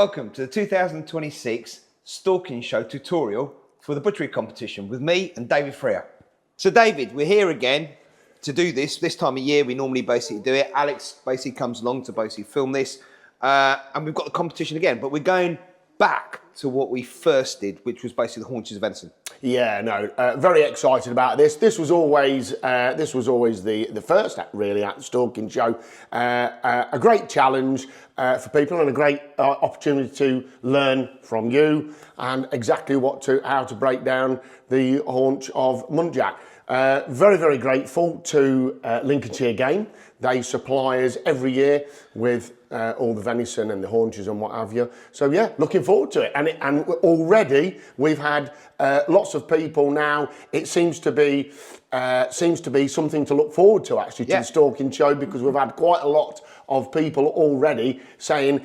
Welcome to the 2026 Stalking Show tutorial for the Butchery competition with me and David Freer. So David, we're here again to do this. This time of year we normally basically do it. Alex basically comes along to basically film this and we've got the competition again, but we're going back to what we first did, which was basically the haunches of venison. Yeah, no, very excited about this. This was always the first really at the Stalking Show. A great challenge for people and a great opportunity to learn from you and exactly how to break down the haunch of muntjac. Very, very grateful to Lincolnshire Game. They supply us every year with all the venison and the haunches and what have you. So yeah, looking forward to it. And already we've had lots of people now. It seems to be something to look forward to actually to the Stalking Show, because we've had quite a lot of people already saying,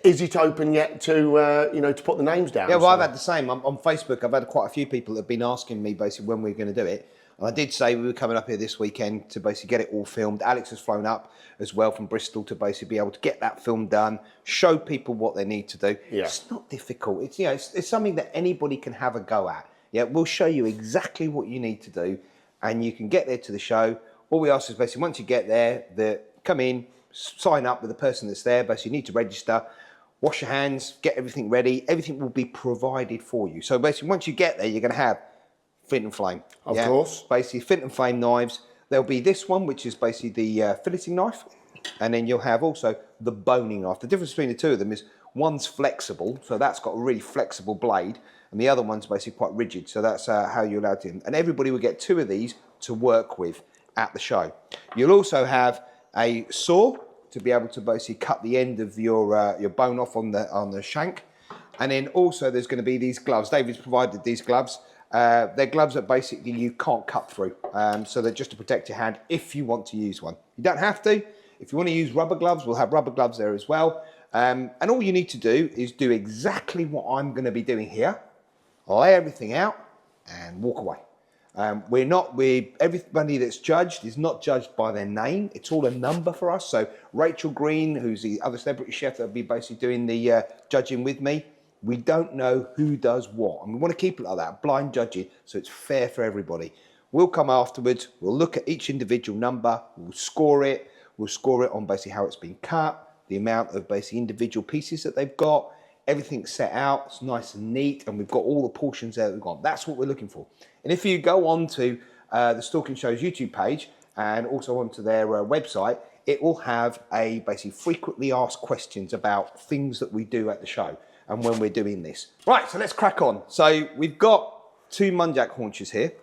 "Is it open yet to to put the names down?" Yeah, well, I've had the same on Facebook. I've had quite a few people that have been asking me basically when we're going to do it. And I did say we were coming up here this weekend to basically get it all filmed. Alex has flown up as well from Bristol to basically be able to get that film done, show people what they need to do. Yeah. It's not difficult. It's it's something that anybody can have a go at. Yeah, we'll show you exactly what you need to do, and you can get there to the show. All we ask is basically once you get there, come in, sign up with the person that's there. Basically, you need to register, wash your hands, get everything ready. Everything will be provided for you. So basically, once you get there, you're going to have flint and flame. Of course. Basically, flint and flame knives. There'll be this one, which is basically the filleting knife. And then you'll have also the boning knife. The difference between the two of them is one's flexible, so that's got a really flexible blade, and the other one's basically quite rigid, so that's how you're allowed to. And everybody will get two of these to work with at the show. You'll also have a saw to be able to basically cut the end of your bone off on the shank. And then also there's going to be these gloves. David's provided these gloves. They're gloves that basically you can't cut through, so they're just to protect your hand if you want to use one. You don't have to. If you want to use rubber gloves, we'll have rubber gloves there as well. And all you need to do is do exactly what I'm going to be doing here. Lay everything out and walk away. Everybody that's judged is not judged by their name. It's all a number for us. So Rachel Green, who's the other celebrity chef that'll be basically doing the judging with me, we don't know who does what, and we want to keep it like that, blind judging, so it's fair for everybody. We'll come afterwards, we'll look at each individual number, we'll score it on basically how it's been cut, the amount of basically individual pieces that they've got, everything's set out, it's nice and neat, and we've got all the portions there that we've got. That's what we're looking for. And if you go on to the Stalking Show's YouTube page and also onto their website, it will have a basically frequently asked questions about things that we do at the show and when we're doing this. Right, so let's crack on. So we've got two muntjac haunches here,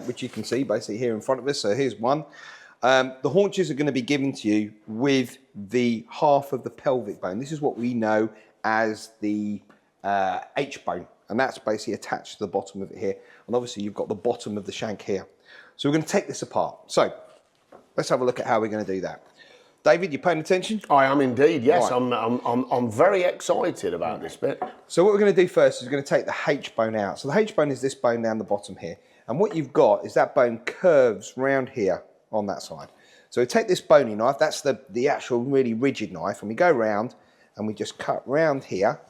which you can see basically here in front of us. So here's one. The haunches are going to be given to you with the half of the pelvic bone. This is what we know as the H-bone, and that's basically attached to the bottom of it here. And obviously you've got the bottom of the shank here. So we're going to take this apart. So let's have a look at how we're going to do that. David, you paying attention? I am indeed, yes. Right. I'm very excited about this bit. So what we're going to do first is we're going to take the H-bone out. So the H-bone is this bone down the bottom here. And what you've got is that bone curves round here on that side. So we take this bony knife, that's the actual really rigid knife, and we go round and we just cut round here.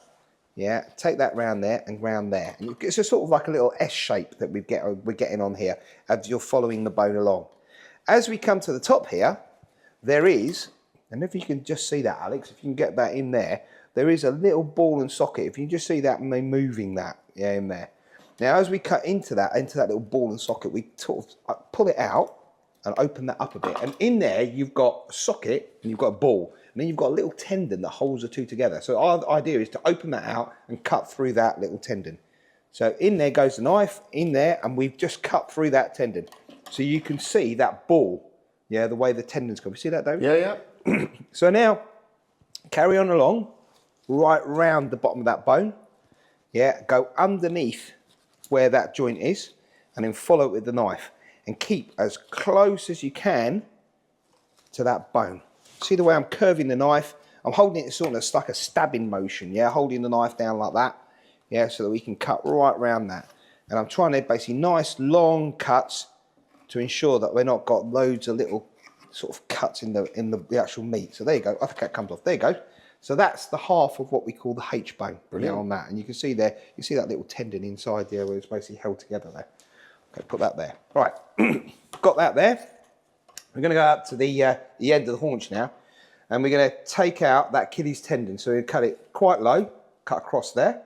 Yeah, take that round there and round there. And it's just sort of like a little S shape that we're getting on here as you're following the bone along. As we come to the top here, there is, and if you can just see that, Alex, if you can get that in there, there is a little ball and socket. If you can just see that, moving that, yeah, in there. Now, as we cut into that little ball and socket, we sort of pull it out and open that up a bit. And in there, you've got a socket and you've got a ball. And then you've got a little tendon that holds the two together. So our idea is to open that out and cut through that little tendon. So in there goes the knife, in there, and we've just cut through that tendon. So you can see that ball. Yeah, the way the tendons go. You see that, David? Yeah, yeah. So now, carry on along, right round the bottom of that bone. Yeah, go underneath where that joint is, and then follow it with the knife. And keep as close as you can to that bone. See the way I'm curving the knife? I'm holding it sort of like a stabbing motion, yeah? Holding the knife down like that, yeah, so that we can cut right round that. And I'm trying to basically nice long cuts to ensure that we're not got loads of little sort of cuts in the actual meat. So there you go. I think that comes off. There you go. So that's the half of what we call the H bone. Brilliant. On that. And you can see there, you see that little tendon inside there where it's basically held together there. Okay, put that there. Right, got that there. We're going to go up to the end of the haunch now, and we're going to take out that Achilles tendon. So we cut it quite low, cut across there,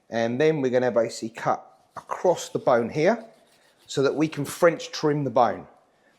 and then we're going to basically cut across the bone here so that we can French trim the bone.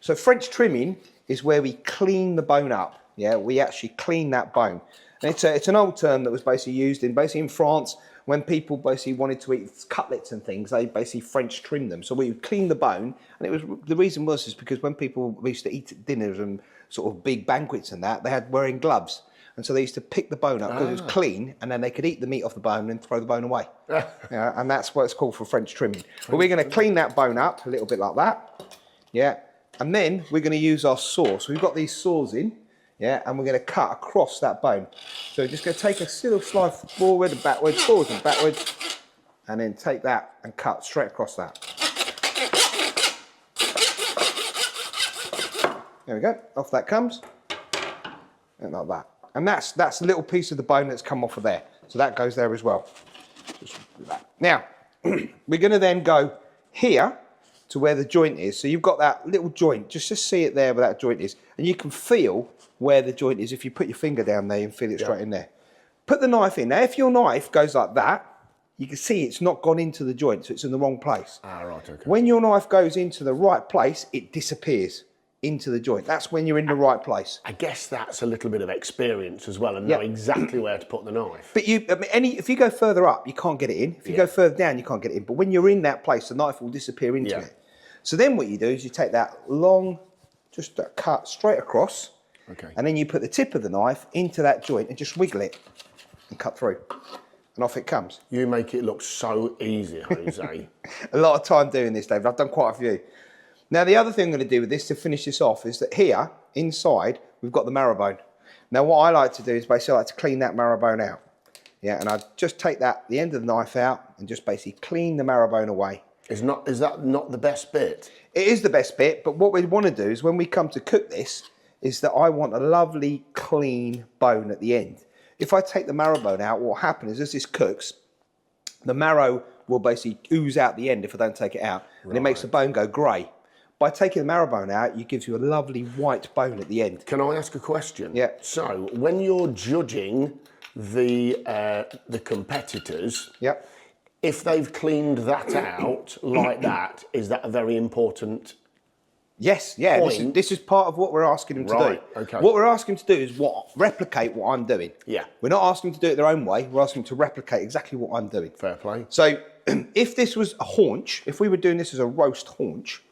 So French trimming is where we clean the bone up. Yeah, we actually clean that bone. And it's an old term that was basically used in France when people basically wanted to eat cutlets and things. They basically French trim them. So we would clean the bone, and it was the reason was because when people used to eat at dinners and sort of big banquets and that, they had wearing gloves, and so they used to pick the bone up because it was clean, and then they could eat the meat off the bone and throw the bone away. Yeah, and that's what it's called for French trimming. But we're going to clean that bone up a little bit like that. Yeah, and then we're going to use our saw. So we've got these saws in. Yeah, and we're going to cut across that bone. So we're just going to take a little slide forward and backwards, forwards and backwards, and then take that and cut straight across that. There we go, off that comes, and like that. And that's a little piece of the bone that's come off of there. So that goes there as well. Just do that. Now, we're going to then go here to where the joint is. So you've got that little joint, just see it there where that joint is, and you can feel where the joint is if you put your finger down there and feel it straight in there. Put the knife in. Now, if your knife goes like that, you can see it's not gone into the joint, so it's in the wrong place. Ah, right, okay. When your knife goes into the right place, it disappears into the joint. That's when you're in the right place. I guess that's a little bit of experience as well, and know exactly where to put the knife. But if you go further up, you can't get it in. If you go further down, you can't get it in. But when you're in that place, the knife will disappear into it. So then what you do is you take that long, just a cut straight across, and then you put the tip of the knife into that joint and just wiggle it and cut through. And off it comes. You make it look so easy, Jose. A lot of time doing this, David. I've done quite a few. Now, the other thing I'm going to do with this to finish this off is that here, inside, we've got the marrow bone. Now, what I like to do is basically I like to clean that marrow bone out. Yeah, and I just take the end of the knife out and just basically clean the marrow bone away. Is that not the best bit? It is the best bit, but what we want to do is when we come to cook this, is that I want a lovely, clean bone at the end. If I take the marrow bone out, what will happen is as this cooks, the marrow will basically ooze out the end if I don't take it out, and it makes the bone go grey. By taking the marrow bone out, it gives you a lovely white bone at the end. Can I ask a question? Yeah. So, when you're judging the competitors, if they've cleaned that out like that, is that a very important Yes, this is part of what we're asking them to do. Okay. What we're asking them to do is replicate what I'm doing. Yeah. We're not asking them to do it their own way, we're asking them to replicate exactly what I'm doing. Fair play. So if this was a haunch, if we were doing this as a roast haunch,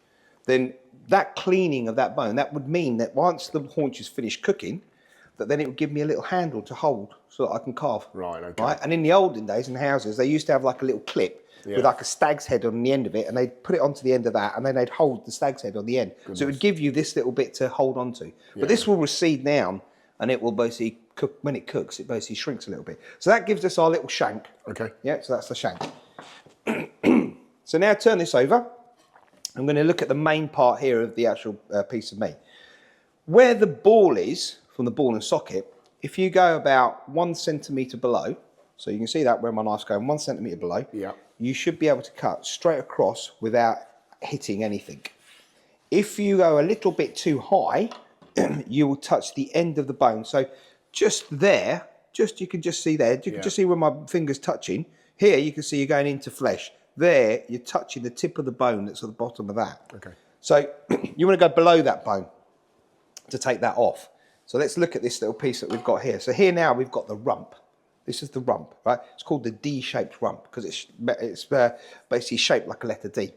then that cleaning of that bone, that would mean that once the haunch is finished cooking, that then it would give me a little handle to hold so that I can carve. Right, okay. Right? And in the olden days in houses, they used to have like a little clip with like a stag's head on the end of it, and they'd put it onto the end of that, and then they'd hold the stag's head on the end. Goodness. So it would give you this little bit to hold on to. But this will recede down, and it will basically cook. When it cooks, it basically shrinks a little bit. So that gives us our little shank. Okay. Yeah, so that's the shank. So now turn this over. I'm going to look at the main part here of the actual piece of meat. Where the ball is, from the ball and socket, if you go about 1 centimetre below, so you can see that where my knife's going, 1 centimetre below, you should be able to cut straight across without hitting anything. If you go a little bit too high, you will touch the end of the bone. So just there, you can just see there, you can just see where my finger's touching. Here you can see you're going into flesh. There, you're touching the tip of the bone that's at the bottom of that. Okay. So you want to go below that bone to take that off. So let's look at this little piece that we've got here. So here now we've got the rump. This is the rump, right? It's called the D-shaped rump because it's basically shaped like a letter D.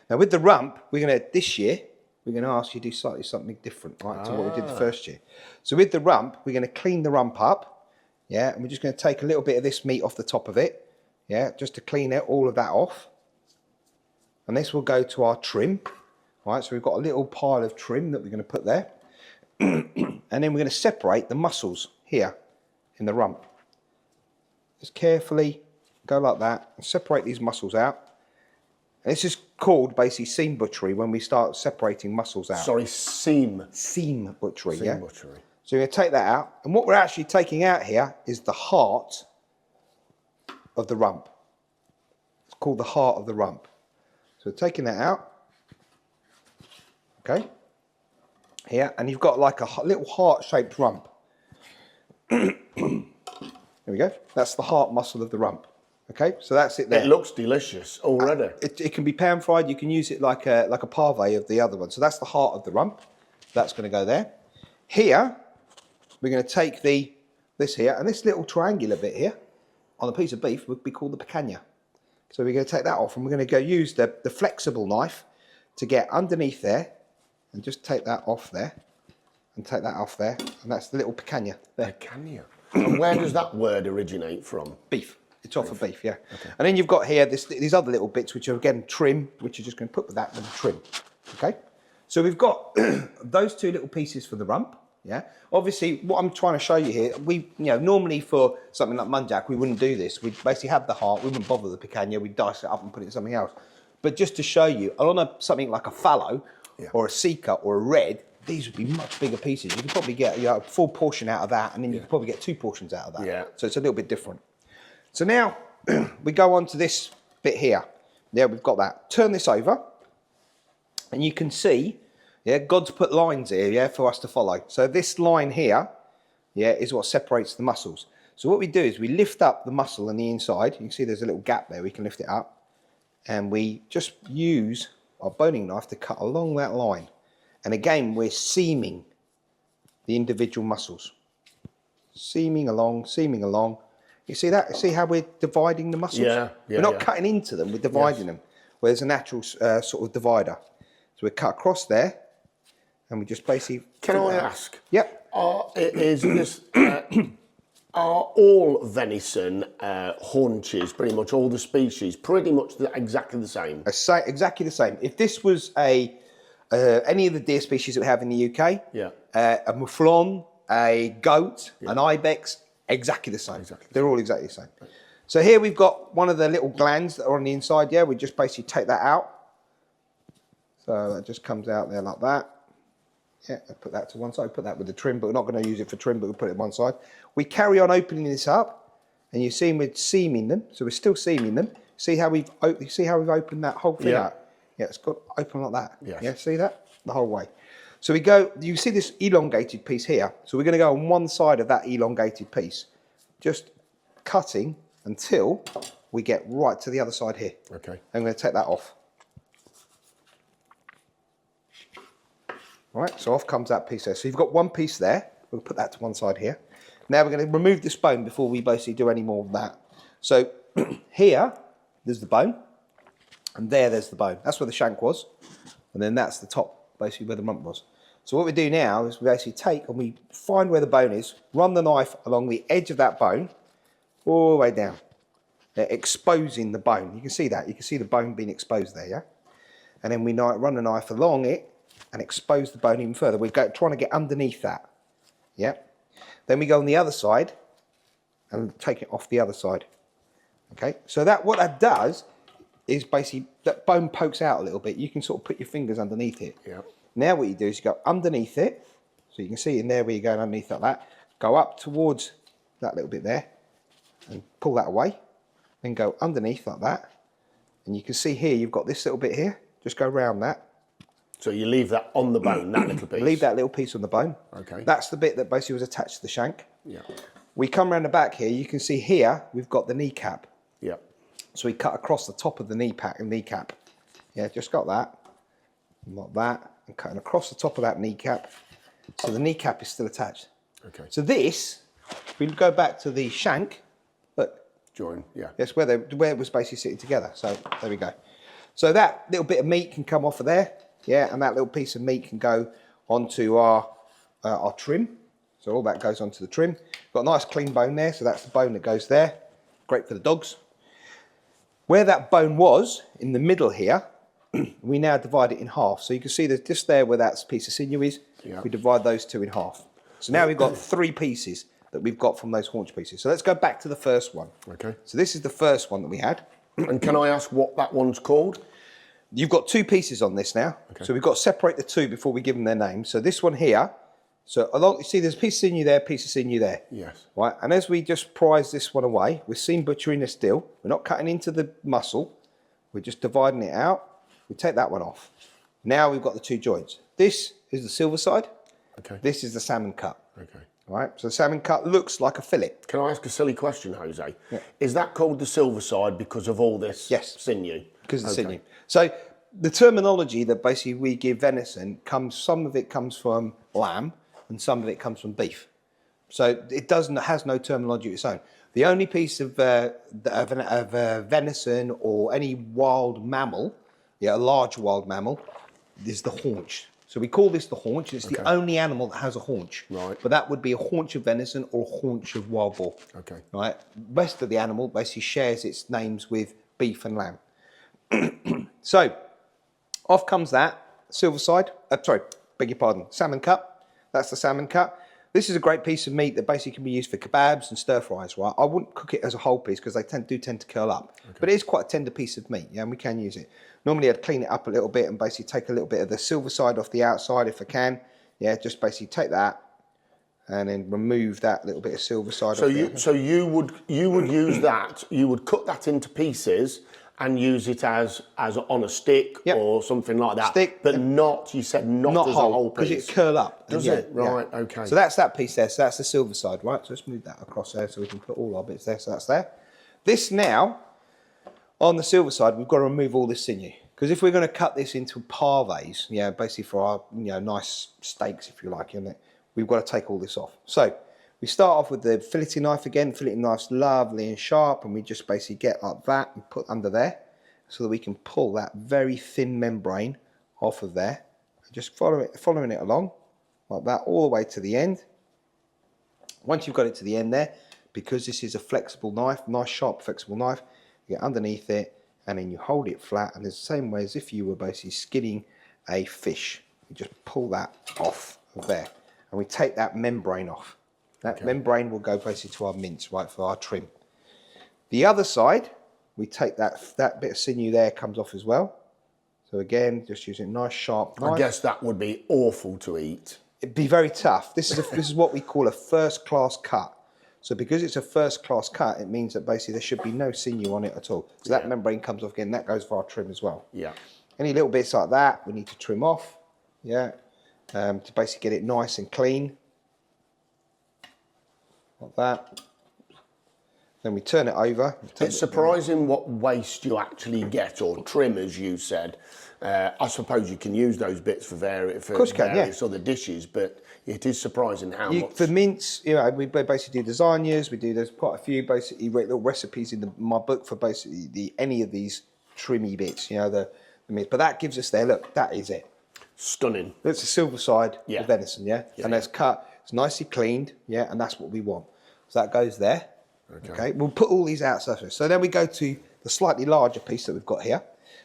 Now with the rump, this year, we're going to ask you to do slightly something different, right, to what we did the first year. So with the rump, we're going to clean the rump up, and we're just going to take a little bit of this meat off the top of it, just to clean all of that off. And this will go to our trim, right? So we've got a little pile of trim that we're going to put there. And then we're going to separate the muscles here in the rump. Just carefully go like that and separate these muscles out. And this is called basically seam butchery when we start separating muscles out. Sorry, seam. Seam butchery, Seam butchery. So we're going to take that out. And what we're actually taking out here is the heart of the rump. It's called the heart of the rump. So we're taking that out. Okay. Here, and you've got like a little heart-shaped rump. There we go. That's the heart muscle of the rump. Okay, so that's it there. It looks delicious already. It can be pan fried. You can use it like a pave of the other one. So that's the heart of the rump. That's going to go there. Here, we're going to take this here, and this little triangular bit here on a piece of beef would be called the picanha. So we're going to take that off, and we're going to go use the flexible knife to get underneath there, and just take that off there, and take that off there, and that's the little picanha there. Picanha. And where does that word originate from? Beef. It's off of beef, yeah. Okay. And then you've got here these other little bits, which are again trim, which you're just going to put with that with the trim. Okay. So we've got those two little pieces for the rump. Yeah. Obviously, what I'm trying to show you here, normally for something like munjak, we wouldn't do this. We'd basically have the heart. We wouldn't bother the picanha. We'd dice it up and put it in something else. But just to show you, on something like a fallow or a sika or a red, these would be much bigger pieces. You could probably get a full portion out of that, and then you could probably get 2 portions out of that. Yeah. So it's a little bit different. So now we go on to this bit here. Yeah, we've got that. Turn this over, and you can see, God's put lines here, for us to follow. So this line here, is what separates the muscles. So what we do is we lift up the muscle on the inside. You can see there's a little gap there. We can lift it up, and we just use our boning knife to cut along that line. And again, we're seaming the individual muscles. Seaming along, seaming along. You see that? See how we're dividing the muscles? Yeah, we're not cutting into them, we're dividing them. Where there's a natural sort of divider. So we cut across there, and we just basically... Can I ask? Yep. Are all venison haunches, pretty much all the species, pretty much exactly the same? Exactly the same. If this was any of the deer species that we have in the UK, a mouflon, a goat, an ibex, exactly the same. They're all exactly the same. Right. So here we've got one of the little glands that are on the inside. Yeah, we just basically take that out. So that just comes out there like that. Yeah, I put that to one side. Put that with the trim, but we're not going to use it for trim, but we'll put it on one side. We carry on opening this up, and you see we're seaming them. So we're still seaming them. See how we've opened that whole thing up? Yeah, it's got open like that. Yes. Yeah, see that? The whole way. So we go, you see this elongated piece here. So we're going to go on one side of that elongated piece, just cutting until we get right to the other side here. Okay. I'm going to take that off. All right, so off comes that piece there. So you've got one piece there. We'll put that to one side here. Now we're going to remove this bone before we basically do any more of that. So here, there's the bone, and there's the bone. That's where the shank was, and then that's the top, basically where the rump was. So what we do now is we basically take and we find where the bone is, run the knife along the edge of that bone, all the way down, exposing the bone. You can see that. You can see the bone being exposed there, yeah? And then we run the knife along it and expose the bone even further. We're trying to get underneath that, yeah? Then we go on the other side and take it off the other side, okay? So what that does is basically that bone pokes out a little bit. You can sort of put your fingers underneath it. Yeah. Now what you do is you go underneath it, so you can see in there where you're going underneath like that, go up towards that little bit there, and pull that away, then go underneath like that, and you can see here you've got this little bit here, just go around that. So you leave that on the bone, that little piece? Leave that little piece on the bone. Okay. That's the bit that basically was attached to the shank. Yeah. We come around the back here, you can see here, we've got the kneecap. Yeah. So we cut across the top of the kneecap. Yeah, just got that, like that, and cutting across the top of that kneecap. So the kneecap is still attached. Okay. So this, we go back to the shank, look. Join, yeah. That's where it was basically sitting together. So there we go. So that little bit of meat can come off of there, yeah, and that little piece of meat can go onto our trim. So all that goes onto the trim. Got a nice clean bone there, so that's the bone that goes there. Great for the dogs. Where that bone was, in the middle here, we now divide it in half. So you can see that just there where that piece of sinew is, we divide those two in half. So now we've got 3 pieces that we've got from those haunch pieces. So let's go back to the first one. Okay. So this is the first one that we had. And can I ask what that one's called? You've got 2 pieces on this now. Okay. So we've got to separate the 2 before we give them their names. So this one here So along, you see there's a piece of sinew there, piece of sinew there. Yes. Right, and as we just prise this one away, we're seam butchering this still. We're not cutting into the muscle. We're just dividing it out. We take that one off. Now we've got the two joints. This is the Silverside. Okay. This is the salmon cut. Okay. Right, so the salmon cut looks like a fillet. Can I ask a silly question, Jose? Yeah. Is that called the Silverside because of all this sinew? Because of the sinew. So the terminology that basically we give venison comes, some of it comes from lamb and some of it comes from beef. So it has no terminology of its own. The only piece of venison or any wild mammal, a large wild mammal, is the haunch. So we call this the haunch. It's the only animal that has a haunch. Right. But that would be a haunch of venison or a haunch of wild boar. Okay. Right. The rest of the animal basically shares its names with beef and lamb. So off comes that Silverside. Beg your pardon. Salmon cut. That's the salmon cut. This is a great piece of meat that basically can be used for kebabs and stir fries, right? I wouldn't cook it as a whole piece because they tend to curl up. Okay. But it is quite a tender piece of meat, and we can use it. Normally I'd clean it up a little bit and basically take a little bit of the Silverside off the outside if I can. Just basically take that and then remove that little bit of Silverside off. So you would use that, you would cut that into pieces and use it as on a stick or something like that. Stick, but not, you said not as a whole piece. Because it curl up. Does it? Right, okay. So that's that piece there. So that's the Silverside, right? So let's move that across there so we can put all our bits there. So that's there. This now, on the Silverside, we've got to remove all this sinew. Because if we're going to cut this into parves, basically for our nice steaks, if you like, we've got to take all this off. So we start off with the filleting knife again. Filleting knife's lovely and sharp, and we just basically get like that and put under there so that we can pull that very thin membrane off of there. Just following it along like that all the way to the end. Once you've got it to the end there, because this is a flexible knife, nice sharp flexible knife, you get underneath it and then you hold it flat, and it's the same way as if you were basically skinning a fish. You just pull that off of there and we take that membrane off. That membrane will go basically to our mince, right, for our trim. The other side, we take that bit of sinew there, comes off as well. So again, just using a nice sharp knife. I guess that would be awful to eat. It'd be very tough. This is what we call a first class cut. So because it's a first class cut, it means that basically there should be no sinew on it at all. So that membrane comes off again, that goes for our trim as well. Yeah. Any little bits like that, we need to trim off, to basically get it nice and clean. Like that. Then we turn it over. It's surprising what waste you actually get, or trim, as you said. I suppose you can use those bits for various other dishes, but it is surprising how much. For mince, we basically do lasagnas. There's quite a few basically little recipes in my book for basically any of these trimmy bits, the mince. But that gives us there. Look, that is it. Stunning. That's the Silverside, the venison, and that's cut. It's nicely cleaned, and that's what we want. So that goes there. Okay. We'll put all these out. So then we go to the slightly larger piece that we've got here.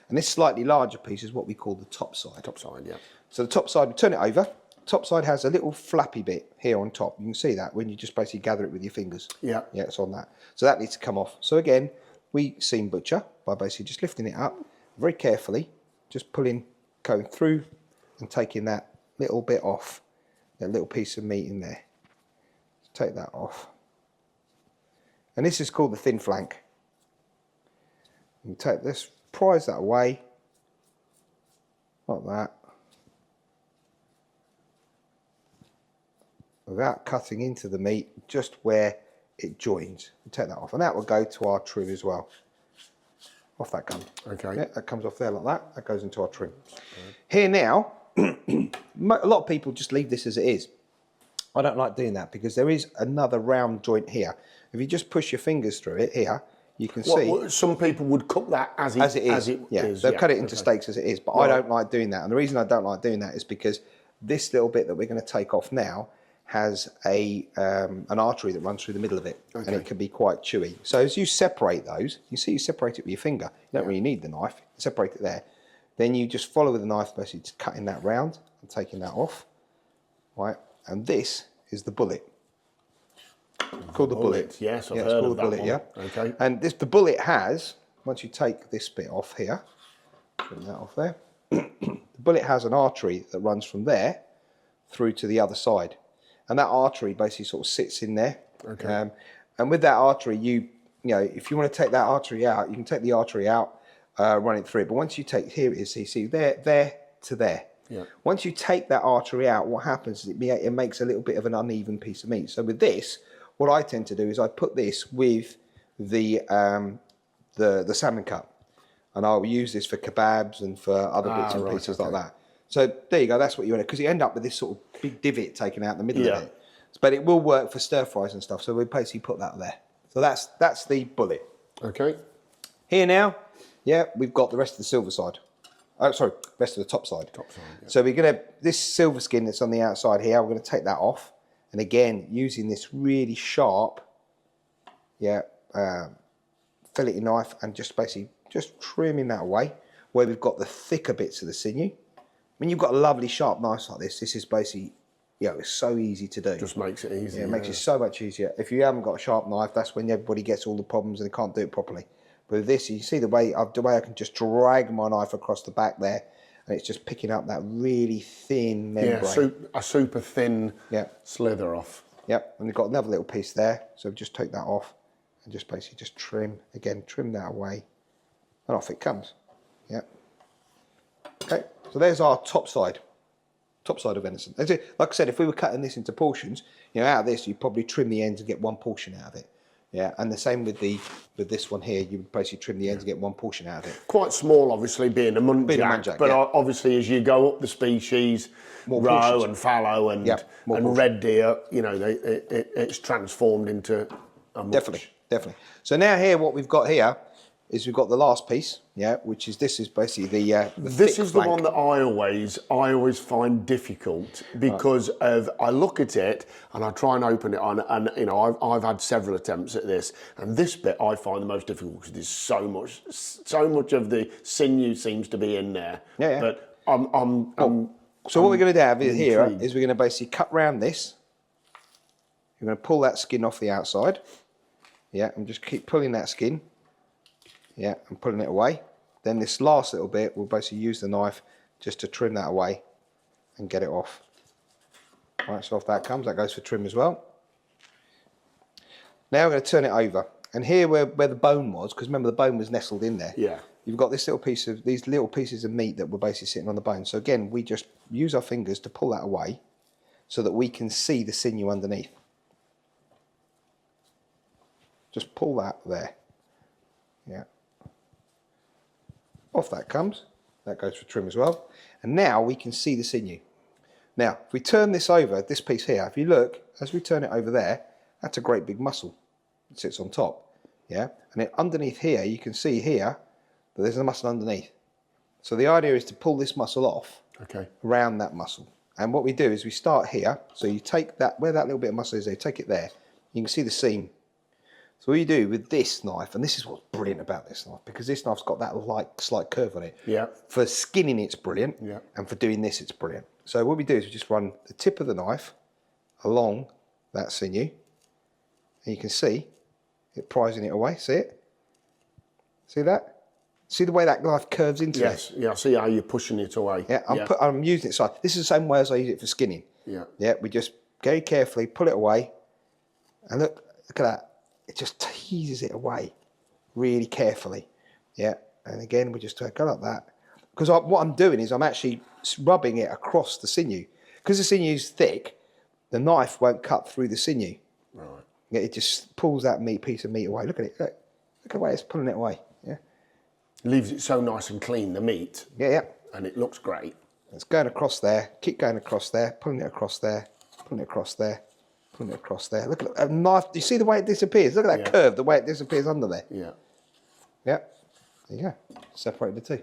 And this slightly larger piece is what we call the topside. Topside, yeah. So the topside, we turn it over. Topside has a little flappy bit here on top. You can see that when you just basically gather it with your fingers. Yeah. Yeah, it's on that. So that needs to come off. So again, we seam butcher by basically just lifting it up very carefully, just going through and taking that little bit off, that little piece of meat in there. Take that off. And this is called the thin flank. You take this, prise that away, like that, without cutting into the meat, just where it joins. You take that off, and that will go to our trim as well. Off that comes. Okay. Yeah, that comes off there like that. That goes into our trim. Okay. Here now, a lot of people just leave this as it is. I don't like doing that because there is another round joint here. If you just push your fingers through it here, you can see. Some people would cook that as it is. They'll cut it into steaks as it is, but I don't like doing that. And the reason I don't like doing that is because this little bit that we're going to take off now has an artery that runs through the middle of it, and it can be quite chewy. So as you separate those, you separate it with your finger. You don't really need the knife. You separate it there. Then you just follow with the knife, basically just cutting that round and taking that off. Right, and this is the bullet. Called the bullet. Yes, I've heard of that bullet, one. Okay. And the bullet has, once you take this bit off here, put that off there, the bullet has an artery that runs from there through to the other side. and that artery basically sort of sits in there. Okay. And with that artery, you know, if you want to take that artery out, you can take the artery out, run it through it. But once you take, here it is, so you see there to there. Yeah. Once you take that artery out, what happens is it makes a little bit of an uneven piece of meat. So with this, what I tend to do is I put this with the salmon cut, and I'll use this for kebabs and for other bits and pieces like that. So there you go. That's what you want, because you end up with this sort of big divot taken out in the middle of it. But it will work for stir fries and stuff. So we basically put that there. So that's the bullet. Okay. Here now, yeah, we've got the rest of the Silverside. Oh, sorry, rest of the Topside. Topside. Yeah. So we're gonna, this silver skin that's on the outside here, we're gonna take that off. And again, using this really sharp, filleting knife, and just basically just trimming that away where we've got the thicker bits of the sinew. When you've got a lovely sharp knife like this is basically, it's so easy to do. Just makes it easy. Yeah, it makes it so much easier. If you haven't got a sharp knife, that's when everybody gets all the problems and they can't do it properly. But with this, you see the way I can just drag my knife across the back there, and it's just picking up that really thin membrane. Yeah, a super thin slither off. Yep, and we've got another little piece there, so just take that off and just basically just trim that away, and off it comes. Yep. Okay, so there's our Topside of venison. Like I said, if we were cutting this into portions, out of this, you'd probably trim the ends and get one portion out of it. Yeah, and the same with this one here, you would basically trim the ends and get one portion out of it. Quite small, obviously, being a muntjac, but obviously as you go up the species, more roe portions. and fallow and red deer, it's transformed into a much. Definitely. So now here, what we've got here is we've got the last piece, which is this is basically the this is flank. the one that I always find difficult because I look at it and I try and open it on, and I've had several attempts at this, and this bit I find the most difficult because there's so much of the sinew seems to be in there. Yeah. But so what we're going to have here is we're going to basically cut round this. You're going to pull that skin off the outside, and just keep pulling that skin. Yeah, and pulling it away. Then this last little bit, we'll basically use the knife just to trim that away and get it off. Right, so off that comes. That goes for trim as well. Now we're going to turn it over. And here where the bone was, because remember the bone was nestled in there. Yeah. You've got these little pieces of meat that were basically sitting on the bone. So again, we just use our fingers to pull that away so that we can see the sinew underneath. Just pull that there. Yeah. Off that comes. That goes for trim as well. And now we can see the sinew. Now, if we turn this over, this piece here, if you look, as we turn it over there, that's a great big muscle that sits on top. Yeah. And then underneath here, you can see here that there's a muscle underneath. So the idea is to pull this muscle off around that muscle. And what we do is we start here. So you take that, where that little bit of muscle is there, take it there. You can see the seam. So what you do with this knife, and this is what's brilliant about this knife, because this knife's got that slight curve on it. Yeah. For skinning, it's brilliant. Yeah. And for doing this, it's brilliant. So what we do is we just run the tip of the knife along that sinew, and you can see it prizing it away. See it? See that? See the way that knife curves into it? Yes. Yeah. I see how you're pushing it away. Yeah. I'm using it. So this is the same way as I use it for skinning. Yeah. Yeah. We just very carefully pull it away, and look at that. It just teases it away really carefully. Yeah, and again, we just go like that. Because what I'm doing is I'm actually rubbing it across the sinew. Because the sinew's thick, the knife won't cut through the sinew. Right. Yeah, it just pulls that piece of meat away. Look at it. Look at the way it's pulling it away. Yeah. Leaves it so nice and clean, the meat. Yeah. And it looks great. It's going across there. Keep going across there. Pulling it across there. Pulling it across there. Putting it across there. Look at a knife. Do you see the way it disappears? Look at that curve, the way it disappears under there. Yeah. Yeah. There you go. Separate the two.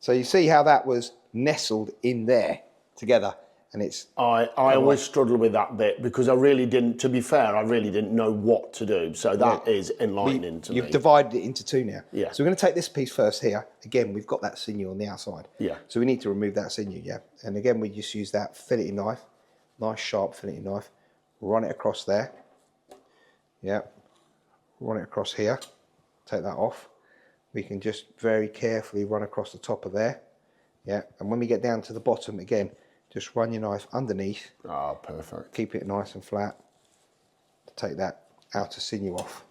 So you see how that was nestled in there together, and it's. I always struggle with that bit because I really didn't. To be fair, I really didn't know what to do. So that is enlightening to me. You've divided it into two now. Yeah. So we're going to take this piece first here. Again, we've got that sinew on the outside. Yeah. So we need to remove that sinew. Yeah. And again, we just use that filleting knife, nice sharp filleting knife. Run it across there. Yeah. Run it across here. Take that off. We can just very carefully run across the top of there. Yeah. And when we get down to the bottom, again, just run your knife underneath. Oh, perfect. Keep it nice and flat. Take that outer sinew off.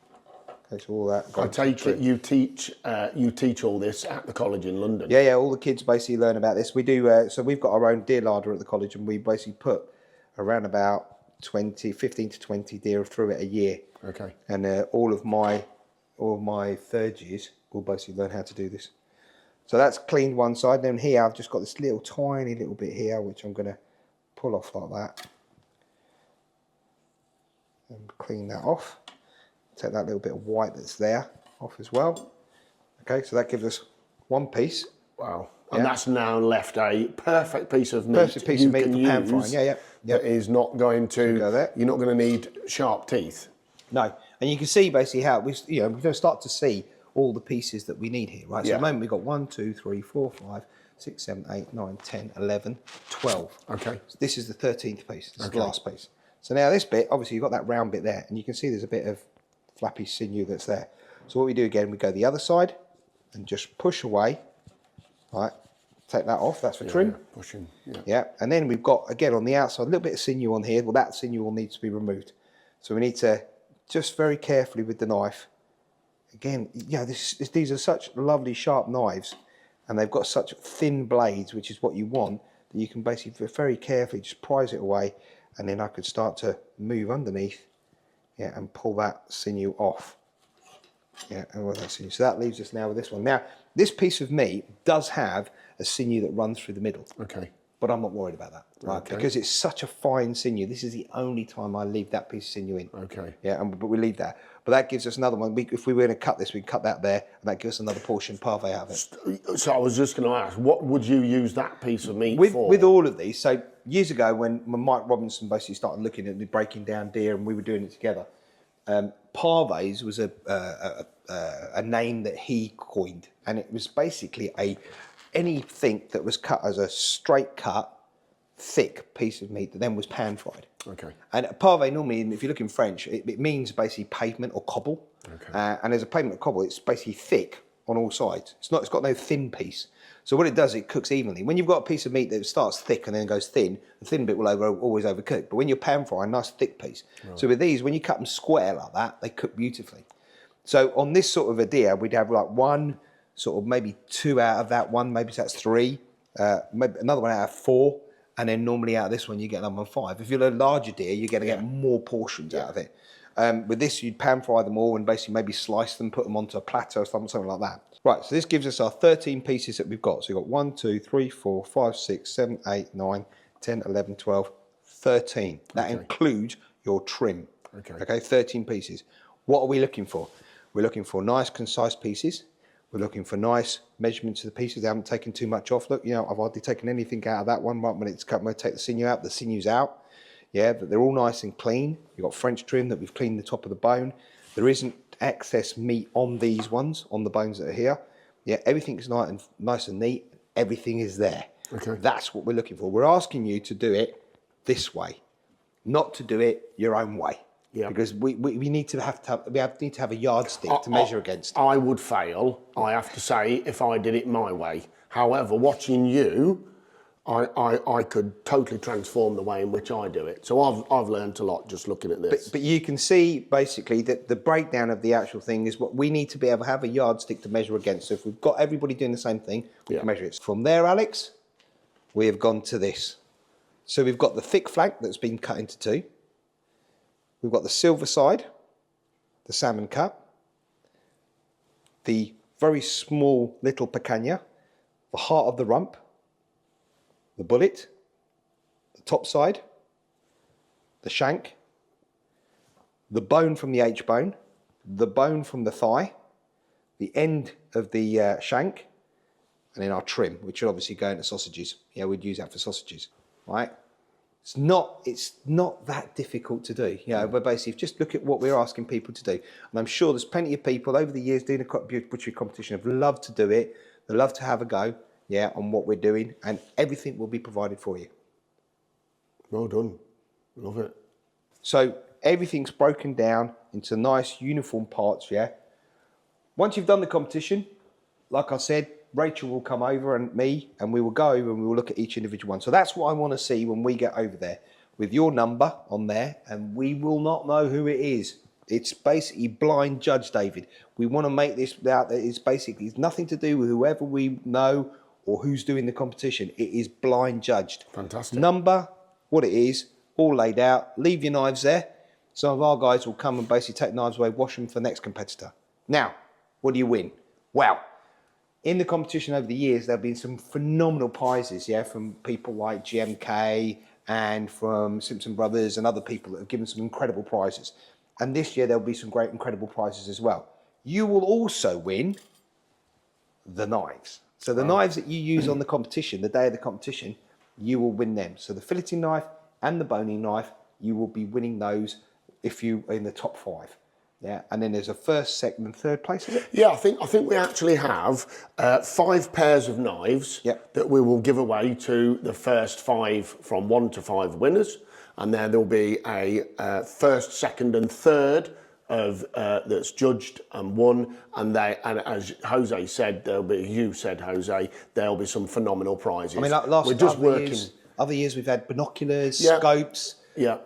Okay, so all that. I take it you teach all this at the college in London. Yeah, all the kids basically learn about this. We do, so we've got our own deer larder at the college, and we basically put around about 15 to 20 deer through it a year. Okay. And all of my third years will basically learn how to do this. So that's cleaned one side. Then here I've just got this little tiny little bit here, which I'm going to pull off like that. And clean that off. Take that little bit of white that's there off as well. Okay, so that gives us one piece. Wow. And that's now left a perfect piece of meat. Perfect piece of meat for pan frying. Yeah. That is not going to, you're not going to need sharp teeth. No. And you can see basically how we're going to start to see all the pieces that we need here, right? So at the moment we've got 1, 2, 3, 4, 5, 6, 7, 8, 9, 10, 11, 12. Okay. So this is the 13th piece. This is the last piece. So now this bit, obviously you've got that round bit there, and you can see there's a bit of flappy sinew that's there. So what we do again, we go the other side and just push away, right? Take that off, that's for trim. Pushing, yeah. And then we've got, again, on the outside, a little bit of sinew on here. Well, that sinew will need to be removed. So we need to just very carefully with the knife. Again, these are such lovely sharp knives, and they've got such thin blades, which is what you want, that you can basically very carefully just prise it away, and then I could start to move underneath, and pull that sinew off. And all that sinew. So that leaves us now with this one. Now, this piece of meat does have a sinew that runs through the middle. Okay. But I'm not worried about that, right? Okay. Because it's such a fine sinew. This is the only time I leave that piece of sinew in. Okay. But we leave that. But that gives us another one. If we were going to cut this, we can cut that there, and that gives us another portion pave out of it. So I was just going to ask, what would you use that piece of meat for? With all of these, so years ago when Mike Robinson basically started looking at breaking down deer, and we were doing it together, parves was a name that he coined, and it was basically anything that was cut as a straight cut, thick piece of meat that then was pan fried. Okay. And a parve normally, if you look in French, it means basically pavement or cobble. Okay. And as a pavement or cobble, it's basically thick on all sides. It's got no thin piece. So what it does, it cooks evenly. When you've got a piece of meat that starts thick and then goes thin, the thin bit will always overcook. But when you're pan frying, a nice thick piece. Right. So with these, when you cut them square like that, they cook beautifully. So on this sort of a deer, we'd have like one, sort of maybe 2 out of that one, maybe that's 3, maybe another one out of 4, and then normally out of this one you get another one 5. If you're a larger deer, you're going to get more portions out of it. With this, you'd pan fry them all and basically maybe slice them, put them onto a platter or something like that. Right, so this gives us our 13 pieces that we've got. So we've got 1, 2, 3, 4, 5, 6, 7, 8, 9, 10, 11, 12, 13. That includes your trim. Okay, 13 pieces. What are we looking for? We're looking for nice, concise pieces. We're looking for nice measurements of the pieces. They haven't taken too much off. Look, I've hardly taken anything out of that one. Right when it's cut, I'm going to take the sinew out. The sinew's out. But they're all nice and clean. You've got French trim that we've cleaned the top of the bone. There isn't excess meat on these ones, on the bones that are here. Everything's nice and neat. Everything is there. Okay. That's what we're looking for. We're asking you to do it this way, not to do it your own way. Yeah. Because we need to have a yardstick to measure against. I would fail, I have to say, if I did it my way. However, watching you, I could totally transform the way in which I do it. So I've learned a lot just looking at this. But you can see basically that the breakdown of the actual thing is what we need to be able to have a yardstick to measure against. So if we've got everybody doing the same thing, we can measure it. From there, Alex, we have gone to this. So we've got the thick flank that's been cut into 2. We've got the Silverside, the salmon cut, the very small little picanha, the heart of the rump, the bullet, the topside, the shank, the bone from the H-bone, the bone from the thigh, the end of the shank, and then our trim, which would obviously go into sausages. We'd use that for sausages, right? It's not that difficult to do, but basically just look at what we're asking people to do. And I'm sure there's plenty of people over the years doing a butchery competition have loved to do it. They love to have a go, on what we're doing, and everything will be provided for you. Well done. Love it. So everything's broken down into nice uniform parts, Once you've done the competition, like I said, Rachel will come over and me, and we will go over and we will look at each individual one. So that's what I want to see when we get over there, with your number on there, and we will not know who it is. It's basically blind judge, David. We want to make this out that it's nothing to do with whoever we know or who's doing the competition. It is blind judged. Fantastic. Number, what it is, all laid out. Leave your knives there. Some of our guys will come and basically take knives away, wash them for the next competitor. Now, what do you win? Well, in the competition over the years, there have been some phenomenal prizes, yeah, from people like GMK and from Simpson Brothers and other people that have given some incredible prizes. And this year, there'll be some great, incredible prizes as well. You will also win the knives. So the knives that you use on the competition, the day of the competition, you will win them. So the filleting knife and the boning knife, you will be winning those if you are in the top 5. Yeah, and then there's a first, second, and third place, is it? Yeah, I think we actually have 5 pairs of knives that we will give away to the first 5 from 1 to 5 winners, and then there'll be a first, second, and third of that's judged and won, and as Jose said, there'll be some phenomenal prizes. I mean, like other years we've had binoculars, scopes,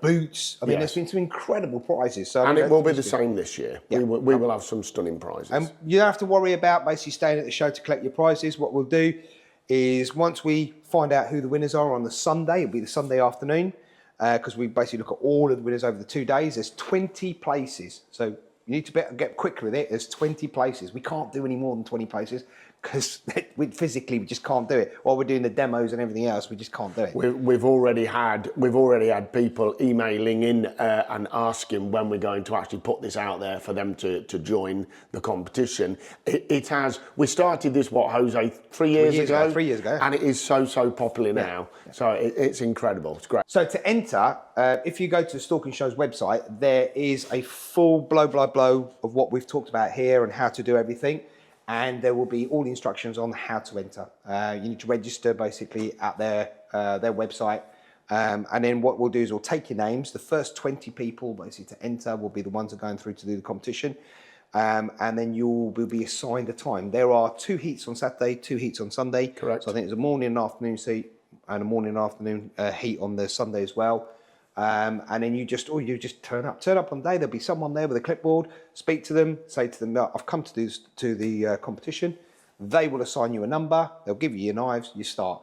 boots. I mean, there's been some incredible prizes. So and it will be the same this year. Yeah. We will have some stunning prizes. And you don't have to worry about basically staying at the show to collect your prizes. What we'll do is once we find out who the winners are on the Sunday, it'll be the Sunday afternoon, because we basically look at all of the winners over the 2 days. There's 20 places. So you need to get quicker with it. There's 20 places. We can't do any more than 20 places because physically we just can't do it. While we're doing the demos and everything else, we just can't do it. We've already had people emailing in and asking when we're going to actually put this out there for them to join the competition. We started this, Jose, 3 years ago? 3 years ago. And it is so popular now. So it's incredible. It's great. So to enter, if you go to the Stalking Show's website, there is a full blow of what we've talked about here and how to do everything. And there will be all the instructions on how to enter. You need to register basically at their website. And then what we'll do is we'll take your names. The first 20 people basically to enter will be the ones that are going through to do the competition. And then you will be assigned a time. There are 2 heats on Saturday, 2 heats on Sunday. Correct. So I think there's a morning and afternoon heat and a morning and afternoon heat on the Sunday as well. And then you just turn up on the day. There'll be someone there with a clipboard. Speak to them, say to them, I've come to the competition. They will assign you a number. They'll give you your knives. You start.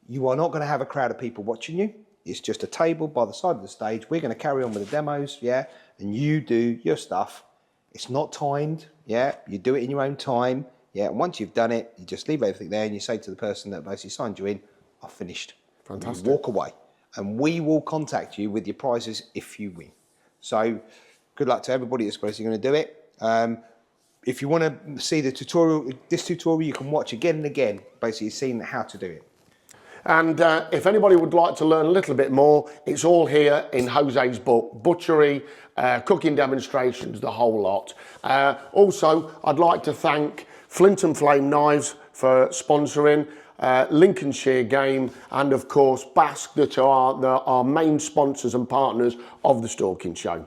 You are not going to have a crowd of people watching you. It's just a table by the side of the stage. We're going to carry on with the demos, and you do your stuff. It's not timed, You do it in your own time, And once you've done it, you just leave everything there and you say to the person that basically signed you in, I've finished. Fantastic. You walk away. And we will contact you with your prizes if you win. So good luck to everybody that's basically going to do it. If you want to see the tutorial, this tutorial, you can watch again and again, basically seeing how to do it. And if anybody would like to learn a little bit more, it's all here in Jose's book, Butchery, cooking demonstrations, the whole lot. Also, I'd like to thank Flint and Flame Knives for sponsoring, Lincolnshire Game, and of course Basque, that are our main sponsors and partners of the Stalking Show.